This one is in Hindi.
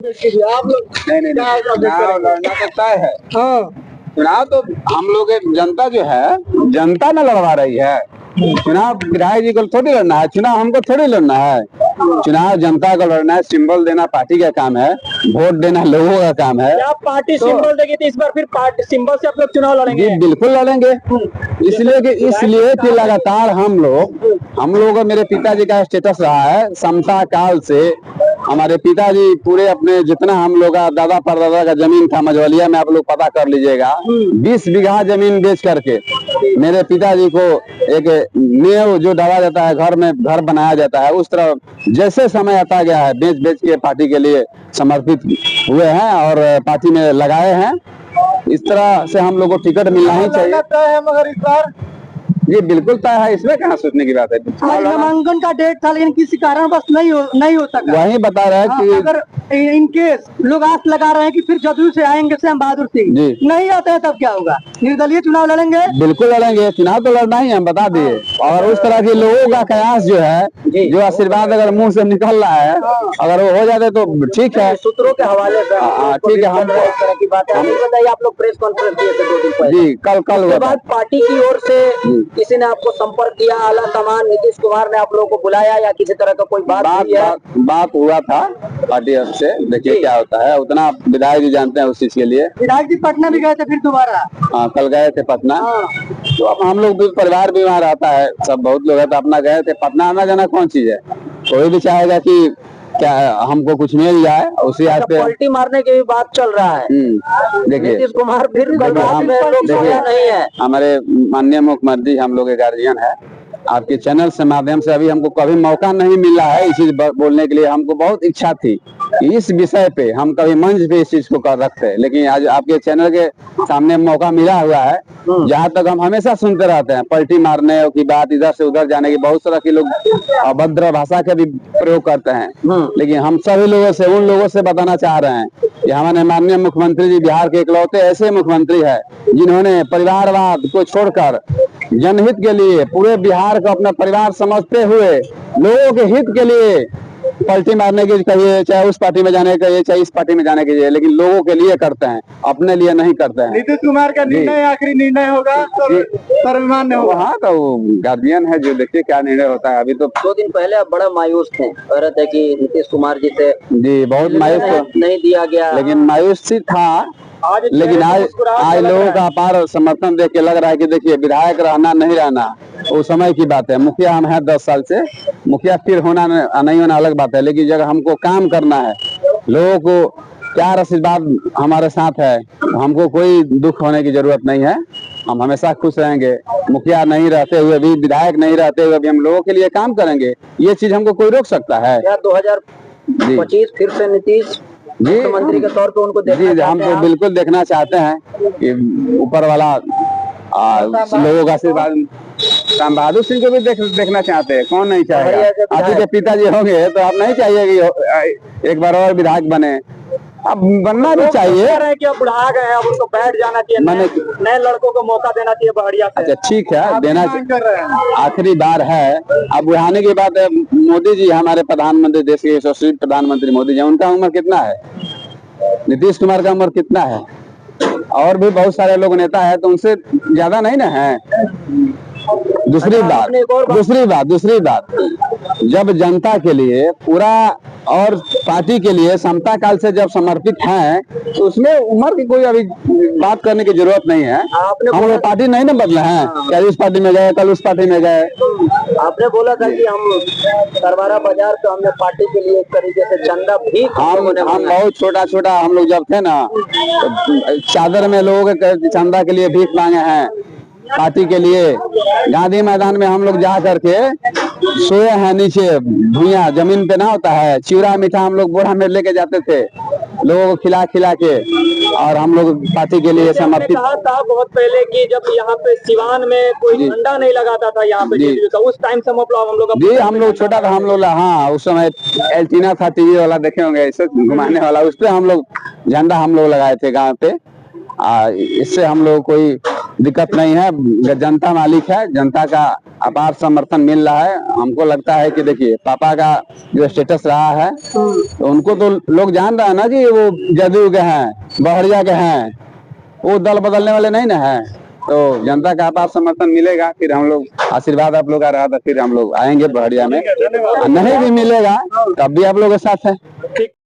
आप लोग नहीं चुनाव लड़ना तो तय है। हाँ, चुनाव तो हम लोग जनता जो है, जनता न लड़वा रही है। चुनाव विधायक जी को थोड़ी लड़ना है, चुनाव हमको थोड़ी लड़ना है। चुनाव जनता को लड़ना है। सिंबल देना पार्टी का काम है, वोट देना लोगों का काम है। क्या पार्टी सिंबल देगी तो इस बार फिर पार्टी सिंबल से आप लोग चुनाव लड़ेंगे? जी बिल्कुल लड़ेंगे। इसलिए कि लगातार हम लोग मेरे पिताजी का स्टेटस रहा है समता काल से। हमारे पिताजी पूरे अपने जितना हम लोग का दादा परदादा का जमीन था मझवलिया में, आप लोग पता कर लीजिएगा, 20 बीघा जमीन बेच करके मेरे पिताजी को एक नींव जो डाला जाता है, घर में घर बनाया जाता है, उस तरह जैसे समय आता गया है बेच बेच के पार्टी के लिए समर्पित हुए हैं और पार्टी में लगाए हैं। इस तरह से हम लोग को टिकट मिलना ही चाहिए। मगर इस बार ये बिल्कुल तय है, इसमें कहाँ सोचने की बात है। नामांकन का डेट था लेकिन किसी कारण बस नहीं हो सका। वही बता रहा है कि अगर इन केस लोग आस लगा रहे हैं कि फिर जदयू से आएंगे श्याम बहादुर सिंह, नहीं आते हैं तब क्या होगा? निर्दलीय चुनाव लड़ेंगे? बिल्कुल लड़ेंगे, चुनाव तो लड़ना ही है, हम बता दिए। और उस तरह के लोगों का कयास जो है, जो आशीर्वाद अगर मुंह से निकल रहा है, अगर वो हो जाते तो ठीक है। सूत्रों के हवाले से ठीक है, हम इस तरह की बात है। बताइए, आप लोग प्रेस कॉन्फ्रेंस दिए थे 2 दिन पहले। जी कल उसके बाद पार्टी की ओर से किसी ने आपको संपर्क किया? आला कमान नीतीश कुमार ने आप लोगों को बुलाया या किसी तरह का कोई बात हुआ था पार्टी से? देखिए क्या होता है, उतना विधायक जी जानते हैं उस चीज के लिए। विधायक जी पटना भी गए थे फिर दोबारा? हाँ, कल गए थे पटना। तो अब हम लोग भी परिवार भी वहाँ रहता है, सब बहुत लोग है, तो अपना गए थे पटना। आना जाना कौन चीज है, कोई भी चाहेगा कि क्या हमको कुछ मिल जाए, उसी हाथ पे पलटी मारने की भी बात चल रहा है। देखिए नीतीश कुमार फिर नहीं है। हमारे माननीय मुख्यमंत्री हम लोग के गार्जियन है। आपके चैनल से माध्यम से अभी हमको कभी मौका नहीं मिला है इस चीज बोलने के लिए। हमको बहुत इच्छा थी कि इस विषय पे हम कभी मंच पे इस चीज को कर रखते, लेकिन आज आपके चैनल के सामने मौका मिला हुआ है। जहाँ तक हम हमेशा सुनते रहते हैं पलटी मारने की बात, इधर से उधर जाने की, बहुत सारा के लोग अभद्र भाषा का भी प्रयोग करते हैं। लेकिन हम सभी लोगों से, उन लोगों से बताना चाह रहे हैं कि हमारे माननीय मुख्यमंत्री जी बिहार के इकलौते ऐसे मुख्यमंत्री है जिन्होंने परिवारवाद को छोड़कर जनहित के लिए, पूरे बिहार को अपना परिवार समझते हुए लोगों के हित के लिए पलटी मारने की कहिए, चाहे उस पार्टी में जाने का चाहे इस पार्टी में जाने के, लेकिन लोगों के लिए करते हैं, अपने लिए नहीं करते हैं। नीतीश कुमार का निर्णय आखिरी निर्णय होगा, सर्वमान्य होगा। हाँ, तो गार्जियन है जो, देखिए क्या निर्णय होता है। अभी तो 2 दिन पहले आप बड़ा मायूस थे, कह रहे थे कि नीतीश कुमार जी से जी बहुत मायूस नहीं दिया गया, लेकिन मायूसी था। लेकिन आज लोगों का अपार समर्थन देख के लग रहा है कि देखिए विधायक रहना नहीं रहना वो समय की बात है। मुखिया हम हैं 10 साल से, मुखिया फिर होना नहीं होना अलग बात है, लेकिन जब हमको काम करना है, लोगों को प्यार आशीर्वाद हमारे साथ है, हमको कोई दुख होने की जरूरत नहीं है। हम हमेशा खुश रहेंगे। मुखिया नहीं रहते हुए भी, विधायक नहीं रहते हुए भी हम लोगों के लिए काम करेंगे। ये चीज हमको कोई रोक सकता है? 2025 फिर से नीतीश मुख्यमंत्री के तौर पे उनको देखना हम तो बिल्कुल देखना चाहते हैं कि ऊपर वाला लोगों का आशीर्वाद। श्याम बहादुर सिंह को भी देखना चाहते हैं, कौन नहीं चाहेगा। आप के पिताजी होंगे तो आप नहीं चाहिए कि एक बार और विधायक बने? अब बनना भी चाहिए। कि अब बुढ़ा गए हैं, अब उनको बैठ जाना चाहिए, नए लड़कों को मौका देना चाहिए बढ़िया से। अच्छा ठीक है, देना आखिरी बार है। अब बुढ़ाने की बात है। मोदी जी हमारे प्रधानमंत्री, देश के यशस्वी प्रधानमंत्री मोदी जी, उनका उम्र कितना है? नीतीश कुमार का उम्र कितना है? और भी बहुत सारे लोग नेता है, तो उनसे ज्यादा नहीं ना है। दूसरी बात जब जनता के लिए पूरा और पार्टी के लिए समता काल से जब समर्पित हैं, तो उसमें उम्र की कोई अभी बात करने की जरूरत नहीं है। हम लोग पार्टी नहीं ना बदले हैं, कल इस पार्टी में गए, कल उस पार्टी में गए। आपने बोला था कि हम सरवारा बाजार तो हमने पार्टी के लिए एक तरीके से चंदा भी, हम बहुत छोटा हम लोग जब थे ना, तो चादर में लोगों के चंदा के लिए भीख मांगे हैं। पार्टी के लिए गांधी मैदान में हम लोग जा करके सोए हैं, नीचे भूया जमीन पे ना होता है, चिवड़ा मीठा हम लोग बोरा में लेके जाते थे लोगों को खिला के, और हम लोग पार्टी के लिए समर्पित। कहा था बहुत पहले कि जब यहाँ पे सिवान में कोई झंडा नहीं लगाता था यहाँ पे, तो उस टाइम से हम लोग छोटा था, हम लोग हाँ उस समय एल्टीना था, टीवी वाला देखे होंगे, ऐसे घुमाने वाला, उस पे हम लोग झंडा हम लोग लगाए थे गाँव पे। इससे हम लोग कोई दिक्कत नहीं है। जनता मालिक है, जनता का अपार समर्थन मिल रहा है। हमको लगता है कि देखिए पापा का जो स्टेटस रहा है तो उनको तो लोग जान रहा है ना कि वो जदयू के हैं, बहरिया के हैं, वो दल बदलने वाले नहीं ना है। तो जनता का अपार समर्थन मिलेगा, फिर हम लोग आशीर्वाद आप लोग का रहा तो फिर हम लोग आएंगे बहरिया में। नहीं भी मिलेगा तब भी आप लोग के साथ है।